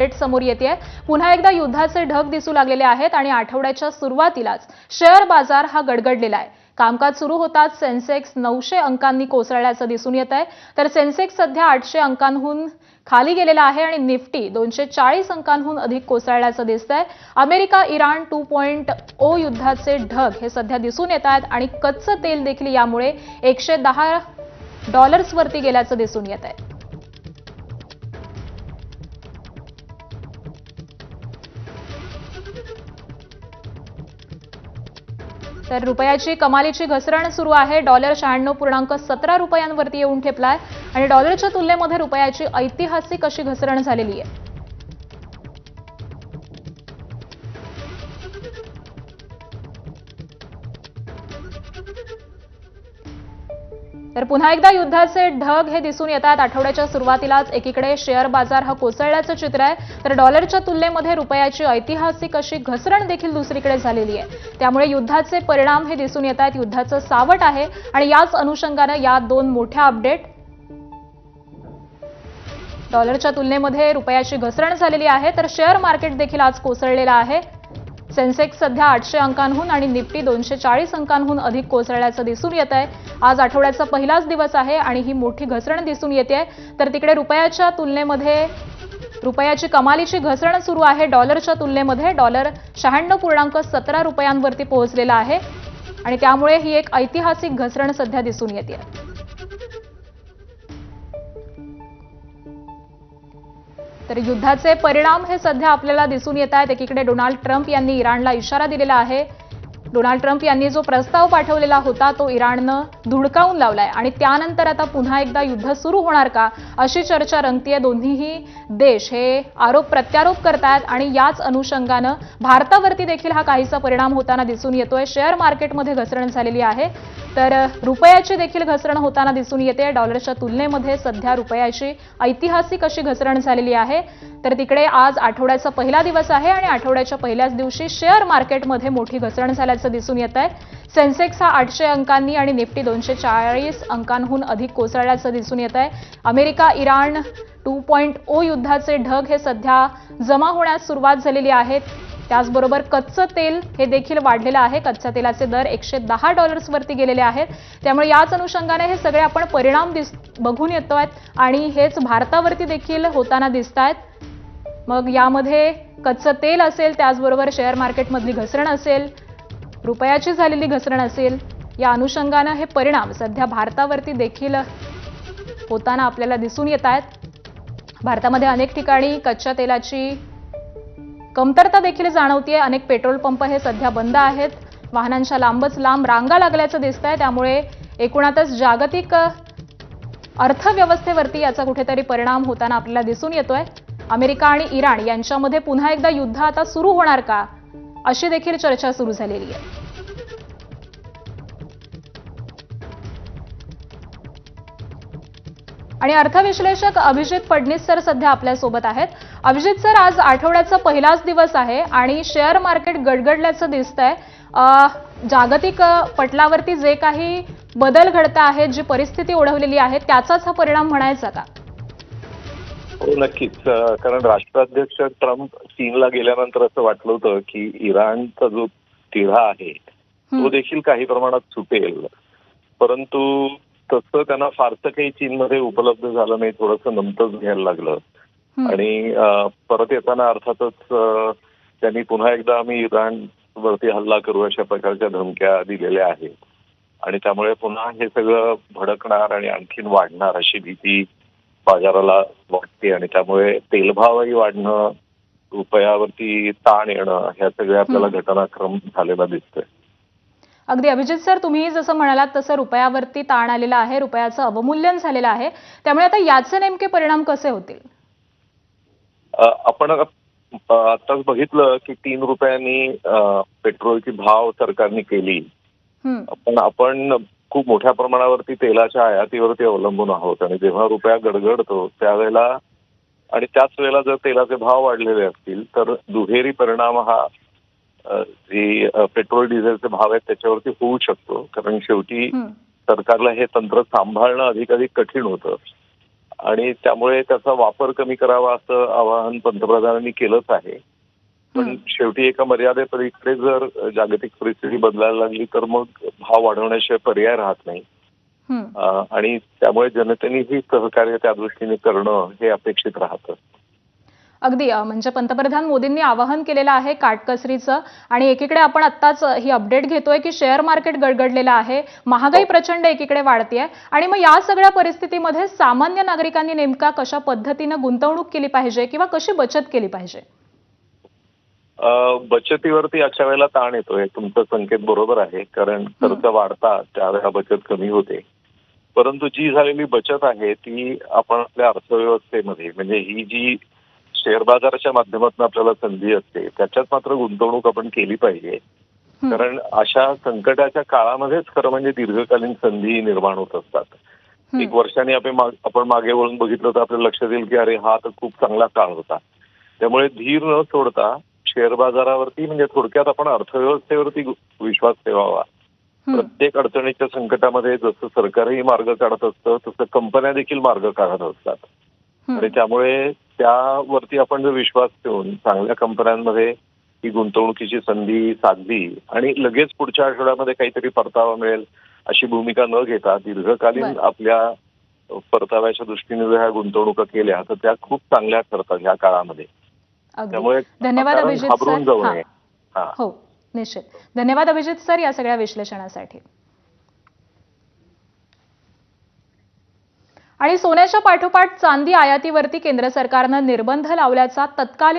Update समोर येते। पुन्हा एकदा युद्धाचे ढग दिसू लागलेले आहेत आणि आठवड्याच्या सुरुवातीलाच शेअर बाजार हा गडगडलेला आहे। कामकाज सुरू होताच सेन्सेक्स 900 अंकांनी कोसळल्याचं दिसून येत आहे, तर सेन्सेक्स सध्या 800 अंकांहून खाली गेलेला आहे आणि निफ्टी 240 अंकांहून अधिक कोसळल्याचं दिसतंय। अमेरिका इराण 2.0 युद्धाचे ढग हे सध्या दिसून येत आहेत आणि कच्चं तेल देखील यामुळे $110 वरती गेल्याचं दिसून येत आहे। तर रुपयाची कमालीची घसरण सुरू आहे। डॉलर 96.17 रुपयांवरती येऊन ठेपलाय आणि डॉलरच्या तुलनेमध्ये रुपयाची ऐतिहासिक अशी घसरण झालेली आहे। तर पुन्हा एकदा युद्धाचे ढग हे दिसून येतात। आठवड्याच्या सुरुवातीलाच एकीकडे शेअर बाजार हा कोसळल्याचं चित्र आहे, तर डॉलरच्या तुलनेमध्ये रुपयाची ऐतिहासिक अशी घसरण देखील दुसरीकडे झालेली आहे। त्यामुळे युद्धाचे परिणाम हे दिसून येतात, युद्धाचं सावट आहे आणि याच अनुषंगाने या दोन मोठ्या अपडेट। डॉलरच्या तुलनेमध्ये रुपयाची घसरण झालेली आहे, तर शेअर मार्केट देखील आज कोसळलेलं आहे। सेन्सेक्स सध्या 800 अंकांहून आणि निफ्टी 240 अंकांहून अधिक कोसळल्याचं दिसून येत आहे। आज आठवड्याचा पहिलाच दिवस आहे आणि ही मोठी घसरण दिसून येते। तर तिकडे रुपयाच्या तुलनेमध्ये रुपयाची कमालीची घसरण सुरू आहे। डॉलरच्या तुलनेमध्ये डॉलर 96.17 रुपयांवरती पोहोचलेला आहे आणि त्यामुळे ही एक ऐतिहासिक घसरण सध्या दिसून येते। तर युद्धाचे परिणाम हे सध्या आपल्याला दिसून येत आहेत। एकीकडे डोनाल्ड ट्रम्प यांनी इराणला इशारा दिलेला आहे। डोनाल्ड ट्रम्प यांनी जो प्रस्ताव पाठवलेला होता तो इराणनं धुडकावून लावलाय आणि त्यानंतर आता पुन्हा एकदा युद्ध सुरू होणार का अशी चर्चा रंगतीये। दोन्हीही देश हे आरोप प्रत्यारोप करतात आणि याच अनुषंगानं भारतावरती देखील हा काहीसा परिणाम होताना दिसून येतोय। शेअर मार्केटमध्ये घसरण झालेली आहे, तर रुपयाची देखील घसरण होताना दिसून येते। डॉलरच्या तुलनेमध्ये सध्या रुपयाची ऐतिहासिक अशी घसरण झालेली आहे। तर तिकडे आज आठवड्याचा पहिला दिवस आहे आणि आठवड्याच्या पहिल्याच दिवशी शेअर मार्केटमध्ये मोठी घसरण झाल्याचं दिसून येत आहे। सेन्सेक्स हा 800 अंकांनी आणि निफ्टी 240 अंकांहून अधिक कोसळल्याचं दिसून येत आहे। अमेरिका इराण 2.0 युद्धाचे ढग हे सध्या जमा होण्यास सुरुवात झालेली आहे। त्याचबरोबर कच्चं तेल हे देखील वाढलेलं आहे। कच्च्या तेलाचे दर $110 वरती गेलेले आहेत। त्यामुळे याच अनुषंगाने हे सगळे आपण परिणाम बघून येतोय आणि हेच भारतावरती देखील होताना दिसतायत। मग यामध्ये कच्चं तेल असेल, त्याचबरोबर शेअर मार्केटमधली घसरण असेल, रुपयाची झालेली घसरण असेल, या अनुषंगाने हे परिणाम सध्या भारतावरती देखील होताना आपल्याला दिसून येत आहेत। भारतामध्ये अनेक ठिकाणी कच्च्या तेलाची कमतरता देखील जाणवतीये। अनेक पेट्रोल पंप हे सध्या बंद आहेत। वाहनांच्या लांबच लांब रांगा लागल्याचं दिसतंय। त्यामुळे एकूणातच जागतिक अर्थव्यवस्थेवरती याचा कुठेतरी परिणाम होताना आपल्याला दिसून येतोय। अमेरिका आणि इराण यांच्यामध्ये पुन्हा एकदा युद्ध आता सुरू होणार का अशी देखील चर्चा सुरू झालेली आहे। आणि अर्थविश्लेषक अभिजित फडणीस सर सध्या आपल्या सोबत आहेत। अभिजित सर, आज आठवड्याचा पहिलाच दिवस आहे आणि शेअर मार्केट गडगडल्याचं दिसतंय। जागतिक पटलावरती जे काही बदल घडत आहेत, जी परिस्थिती ओढवलेली आहे, त्याचाच हा परिणाम म्हणायचा का? हो, नक्कीच। कारण राष्ट्राध्यक्ष ट्रम्प चीनला गेल्यानंतर असं वाटलं होतं की इराणचा जो तिढा आहे तो देखील काही प्रमाणात सुटेल, परंतु तसं त्यांना फारसं काही चीनमध्ये उपलब्ध झालं नाही। थोडंसं नमतच घ्यायला लागलं आणि परत येताना अर्थातच त्यांनी पुन्हा एकदा आम्ही इराणवरती हल्ला करू अशा प्रकारच्या धमक्या दिलेल्या आहेत आणि त्यामुळे पुन्हा हे सगळं भडकणार आणि आणखीन वाढणार अशी भीती बाजाराला वाटते आणि त्यामुळे तेलभावही वाढणं, रुपयावरती ताण येणं, ह्या सगळ्या आपल्याला घटनाक्रम झालेला दिसतोय। अगदी अभिजित सर, तुम्ही जसं म्हणालात तसं रुपयावरती ताण आलेला आहे, रुपयाचं अवमूल्यन झालेलं आहे। त्यामुळे आता याचे नेमके परिणाम कसे होतील? आपण आताच बघितलं की 3 रुपयांनी पेट्रोलची भाव सरकारने केली, पण आपण खूप मोठ्या प्रमाणावरती तेलाच्या आयातीवरती अवलंबून आहोत आणि जेव्हा रुपया गडगडतो त्यावेळेला आणि त्याच वेळेला जर तेलाचे भाव वाढलेले असतील तर दुहेरी परिणाम हा जी पेट्रोल डिझेलचे भाव आहेत त्याच्यावरती होऊ शकतो। कारण शेवटी सरकारला हे तंत्र सांभाळणं अधिकाधिक कठीण होतं आणि त्यामुळे त्याचा वापर कमी करावा असं आवाहन पंतप्रधानांनी केलंच आहे. पण शेवटी एका मर्यादेपलीकडे जर जागतिक परिस्थिती बदलायला लागली तर मग भाव वाढवण्याशिवाय पर्याय राहत नाही. आणि त्यामुळे जनतेनेही सहकार्य त्या दृष्टीने करणं हे अपेक्षित राहतं. अगदी म्हणजे पंतप्रधान मोदींनी आवाहन केलेलं आहे काटकसरीचं आणि एकीकडे आपण आत्ताच ही अपडेट घेतोय की शेअर मार्केट गडगडलेलं आहे, महागाई प्रचंड एकीकडे वाढतेय आणि मग या सगळ्या परिस्थितीमध्ये सामान्य नागरिकांनी नेमका कशा पद्धतीनं गुंतवणूक केली पाहिजे किंवा कशी बचत केली पाहिजे? बचतीवरती अशा वेळेला ताण येतोय. तुमचा संकेत बरोबर आहे, कारण खर्च वाढता त्यावेळेला बचत कमी होते. परंतु जी झालेली बचत आहे ती आपण आपल्या अर्थव्यवस्थेमध्ये म्हणजे ही जी शेअर बाजाराच्या माध्यमातून आपल्याला संधी असते त्याच्यात मात्र गुंतवणूक आपण केली पाहिजे. कारण अशा संकटाच्या काळामध्येच खरं म्हणजे दीर्घकालीन संधी निर्माण होत असतात. एक वर्षाने आपण मागे वळून बघितलं तर आपल्याला लक्षात येईल की अरे हा तर खूप चांगला काळ होता. त्यामुळे धीर न सोडता शेअर बाजारावरती म्हणजे थोडक्यात आपण अर्थव्यवस्थेवरती विश्वास ठेवावा. प्रत्येक अडचणीच्या संकटामध्ये जसं सरकारही मार्ग काढत असतं तसं कंपन्या देखील मार्ग काढत असतात. आणि त्यामुळे त्यावरती आपण जर विश्वास ठेवून चांगल्या कंपन्यांमध्ये ही गुंतवणुकीची संधी साधली आणि लगेच पुढच्या आठवड्यामध्ये काहीतरी परतावा मिळेल अशी भूमिका न घेता दीर्घकालीन आपल्या परताव्याच्या दृष्टीने जर ह्या गुंतवणुका केल्या तर त्या खूप चांगल्या ठरतात ह्या काळामध्ये. त्यामुळे धन्यवाद अभिजित घाबरून जाऊ सर. नये. हो, निश्चित. धन्यवाद अभिजित सर या सगळ्या विश्लेषणासाठी. आणि सोन्याच्या पाठोपाठ चांदी आयातीवरती केंद्र सरकारनं निर्बंध लावल्याचा तत्कालीन